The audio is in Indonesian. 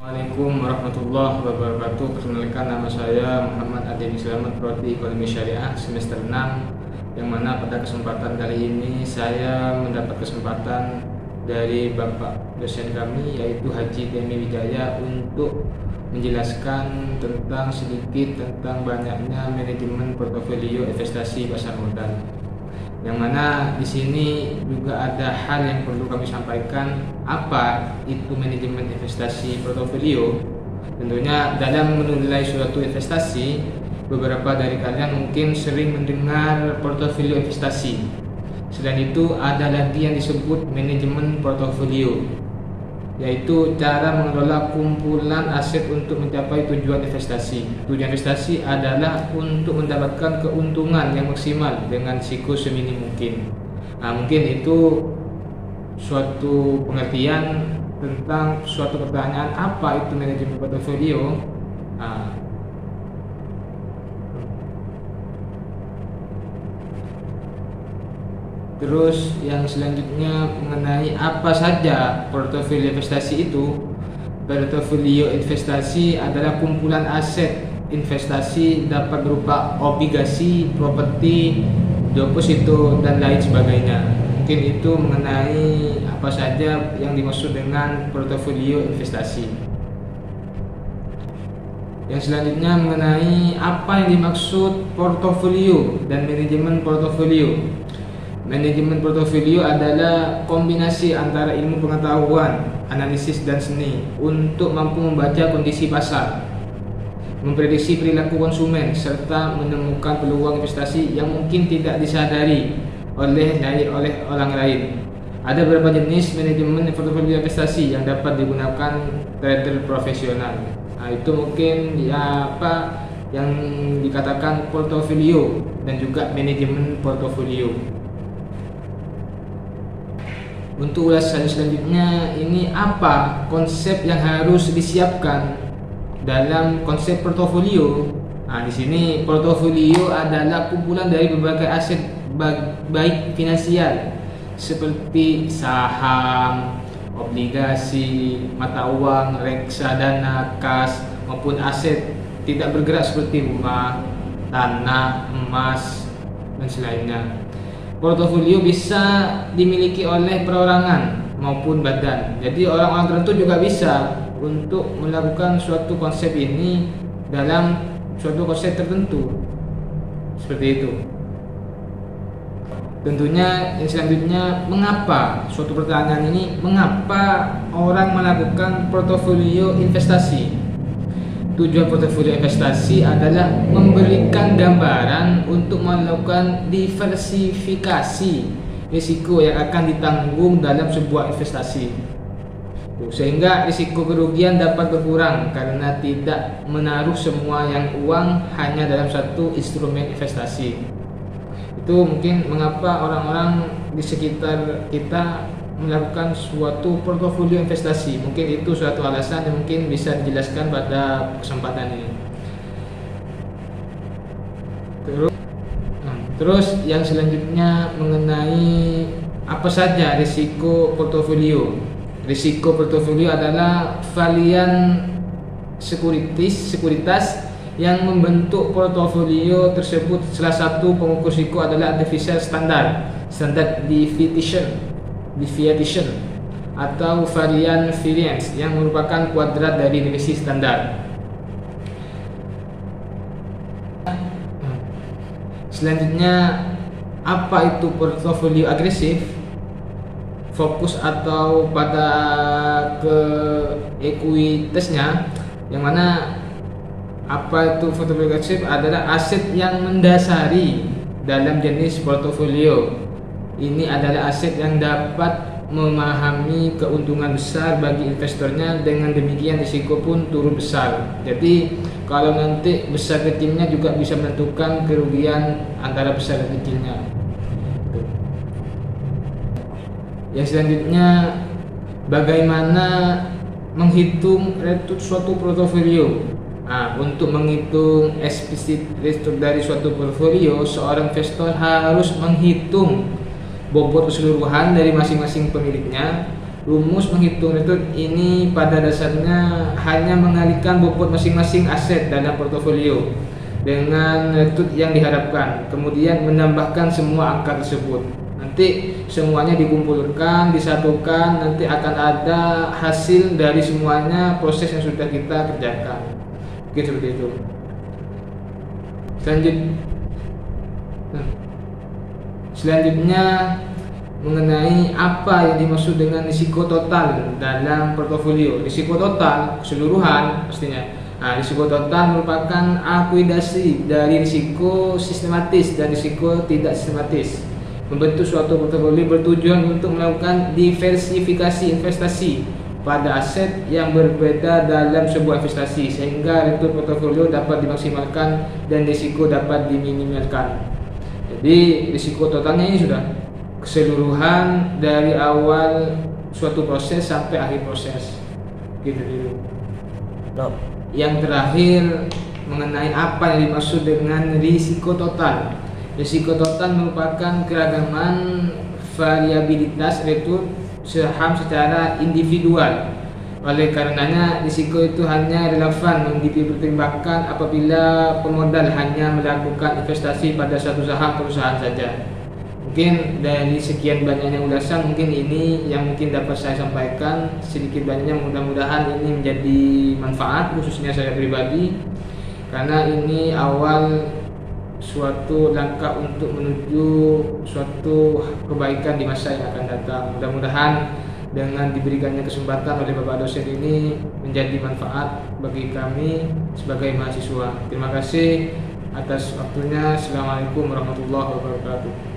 Assalamualaikum warahmatullahi wabarakatuh. Perkenalkan, nama saya Muhammad Ademi Selamat, Prodi Ekonomi Syariah semester 6, yang mana pada kesempatan kali ini saya mendapat kesempatan dari Bapak dosen kami, yaitu Haji Demi Wijaya, untuk menjelaskan sedikit tentang banyaknya manajemen portofolio investasi pasar modal. Yang mana di sini juga ada hal yang perlu kami sampaikan. Apa itu manajemen investasi portofolio? Tentunya dalam menilai suatu investasi, beberapa dari kalian mungkin sering mendengar portofolio investasi. Selain itu ada lagi yang disebut manajemen portofolio, yaitu cara mengelola kumpulan aset untuk mencapai tujuan investasi. Tujuan investasi adalah untuk mendapatkan keuntungan yang maksimal dengan risiko seminim mungkin. Mungkin itu suatu pengertian tentang suatu pertanyaan, apa itu manajemen portofolio. Terus yang selanjutnya mengenai apa saja portofolio investasi itu. Portofolio investasi adalah kumpulan aset investasi, dapat berupa obligasi, properti, deposito, dan lain sebagainya. Mungkin itu mengenai apa saja yang dimaksud dengan portofolio investasi. Yang selanjutnya mengenai apa yang dimaksud portofolio dan manajemen portofolio. Manajemen portofolio adalah kombinasi antara ilmu pengetahuan, analisis, dan seni untuk mampu membaca kondisi pasar, memprediksi perilaku konsumen, serta menemukan peluang investasi yang mungkin tidak disadari oleh orang lain. Ada beberapa jenis manajemen portofolio investasi yang dapat digunakan trader profesional. Itu mungkin apa yang dikatakan portofolio dan juga manajemen portofolio. Untuk ulasan selanjutnya, ini apa konsep yang harus disiapkan dalam konsep portofolio. Di sini portofolio adalah kumpulan dari berbagai aset baik finansial seperti saham, obligasi, mata uang, reksadana, kas, maupun aset tidak bergerak seperti rumah, tanah, emas, dan selainnya. Portofolio bisa dimiliki oleh perorangan maupun badan. Jadi orang-orang tertentu juga bisa untuk melakukan suatu konsep ini dalam suatu konsep tertentu. Seperti itu. Tentunya yang selanjutnya, mengapa suatu pertanyaan ini, mengapa orang melakukan portofolio investasi? Tujuan portofolio investasi adalah memberikan gambaran untuk melakukan diversifikasi risiko yang akan ditanggung dalam sebuah investasi, sehingga risiko kerugian dapat berkurang karena tidak menaruh semua uang hanya dalam satu instrumen investasi. Itu mungkin mengapa orang-orang di sekitar kita melakukan suatu portofolio investasi. Mungkin itu suatu alasan yang mungkin bisa dijelaskan pada kesempatan ini. Terus yang selanjutnya mengenai apa saja risiko portofolio. Risiko portofolio adalah varian sekuritas yang membentuk portofolio tersebut. Salah satu pengukur risiko adalah artificial standard deviation atau variance yang merupakan kuadrat dari deviasi standar. Selanjutnya, apa itu portofolio agresif? Fokus atau pada ke ekuitasnya, yang mana apa itu portofolio agresif adalah aset yang mendasari dalam jenis portofolio. Ini adalah aset yang dapat memahami keuntungan besar bagi investornya, dengan demikian risiko pun turut besar. Jadi kalau nanti besar kecilnya juga bisa menentukan kerugian antara besar dan kecilnya. Yang selanjutnya, bagaimana menghitung return suatu portofolio. Untuk menghitung eksplisit return dari suatu portofolio, seorang investor harus menghitung bobot keseluruhan dari masing-masing pemiliknya, Rumus menghitung returned ini pada dasarnya hanya mengalihkan bobot masing-masing aset dalam portofolio dengan returned yang diharapkan, kemudian menambahkan semua angka tersebut. Nanti semuanya dikumpulkan, disatukan, nanti akan ada hasil dari semuanya proses yang sudah kita kerjakan. Oke, seperti itu. Selanjutnya mengenai apa yang dimaksud dengan risiko total dalam portofolio. Risiko total keseluruhan pastinya. Risiko total merupakan akuidasi dari risiko sistematis dan risiko tidak sistematis. Membentuk suatu portofolio bertujuan untuk melakukan diversifikasi investasi pada aset yang berbeda dalam sebuah investasi sehingga return portofolio dapat dimaksimalkan dan risiko dapat diminimalkan. Jadi risiko totalnya ini sudah keseluruhan dari awal suatu proses sampai akhir proses, gitu dulu. Yang terakhir mengenai apa yang dimaksud dengan risiko total. Risiko total merupakan keragaman variabilitas return saham secara individual. Oleh karenanya risiko itu hanya relevan dipertimbangkan apabila pemodal hanya melakukan investasi pada satu saham perusahaan saja. Mungkin dari sekian banyaknya ulasan, mungkin ini yang mungkin dapat saya sampaikan. Sedikit banyaknya mudah-mudahan ini menjadi manfaat khususnya saya pribadi, karena ini awal suatu langkah untuk menuju suatu kebaikan di masa yang akan datang. Mudah-mudahan dengan diberikannya kesempatan oleh Bapak dosen ini menjadi manfaat bagi kami sebagai mahasiswa. Terima kasih atas waktunya. Assalamualaikum warahmatullahi wabarakatuh.